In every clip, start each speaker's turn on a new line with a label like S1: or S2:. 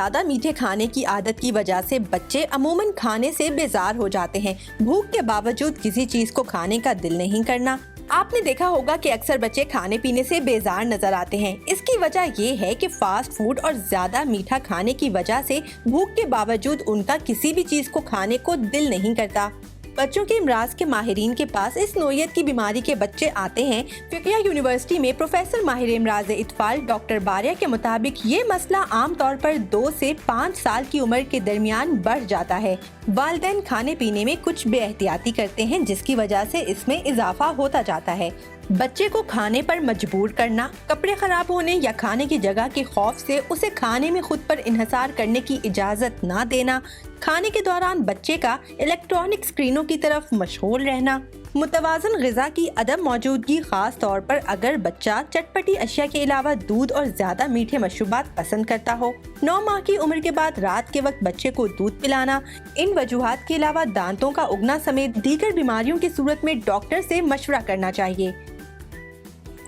S1: ज्यादा मीठे खाने की आदत की वजह से बच्चे अमूमन खाने से बेजार हो जाते हैं। भूख के बावजूद किसी चीज को खाने का दिल नहीं करना। आपने देखा होगा कि अक्सर बच्चे खाने पीने से बेजार नजर आते हैं। इसकी वजह ये है कि फास्ट फूड और ज्यादा मीठा खाने की वजह से भूख के बावजूद उनका किसी भी चीज को खाने को दिल नहीं करता। बच्चों के इमराज के माहिरीन के पास इस नोयत की बीमारी के बच्चे आते हैं। फिकिया यूनिवर्सिटी में प्रोफेसर माहिर इमराज इत्फाल डॉक्टर बारिया के मुताबिक ये मसला आम तौर पर 2 से 5 साल की उम्र के दरमियान बढ़ जाता है। वालिदैन खाने पीने में कुछ बेएहतियाती करते हैं, जिसकी वजह से इसमें इजाफा होता जाता है। बच्चे को खाने पर मजबूर करना, कपड़े खराब होने या खाने की जगह के खौफ से उसे खाने में खुद पर इन्हिसार करने की इजाजत ना देना, खाने के दौरान बच्चे का इलेक्ट्रॉनिक स्क्रीनों की तरफ मशगूल रहना, मुतवाज़न ग़िज़ा की अदम मौजूदगी, खास तौर पर अगर बच्चा चटपटी अशिया के अलावा दूध और ज्यादा मीठे मशरूबात पसंद करता हो, 9 माह की उम्र के बाद रात के वक्त बच्चे को दूध पिलाना। इन वजूहात के अलावा दांतों का उगना समेत दीगर बीमारियों की सूरत में डॉक्टर से मशवरा करना चाहिए।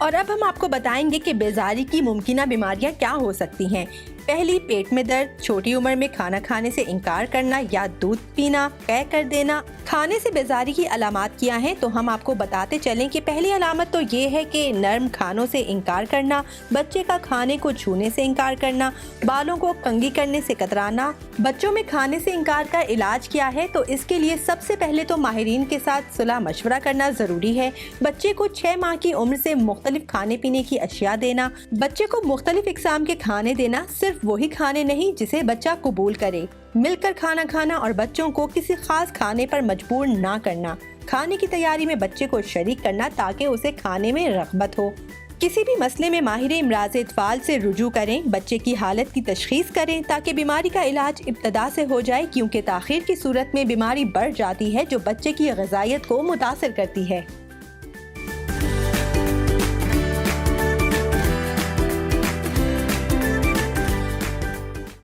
S1: और अब हम आपको बताएंगे कि बेजारी की मुमकिना बीमारियां क्या हो सकती हैं। पहली, पेट में दर्द, छोटी उम्र में खाना खाने से इनकार करना या दूध पीना तय कर देना। खाने से बेजारी की अलामत क्या हैं, तो हम आपको बताते चलें कि पहली अलामत तो ये है कि नर्म खानों से इनकार करना, बच्चे का खाने को छूने से इनकार करना, बालों को कंघी करने से कतराना। बच्चों में खाने से इनकार का इलाज क्या है, तो इसके लिए सबसे पहले तो माहिरीन के साथ सुलह मशवरा करना जरूरी है। बच्चे को 6 माह की उम्र से मुख्तलिफ खाने पीने की अशिया देना, बच्चे को मुख्तलिफ इकसाम के खाने देना, सिर्फ वही खाने नहीं जिसे बच्चा कबूल करे, मिलकर खाना खाना और बच्चों को किसी खास खाने पर मजबूर ना करना, खाने की तैयारी में बच्चे को शरीक करना ताकि उसे खाने में रग़बत हो। किसी भी मसले में माहिर इमराज इत्फाल से रुजू करें, बच्चे की हालत की तशखीस करें ताकि बीमारी का इलाज इब्तदा से हो जाए, क्योंकि ताखीर की सूरत में बीमारी बढ़ जाती है जो बच्चे की ग़िज़ायत को मुतासिर करती है।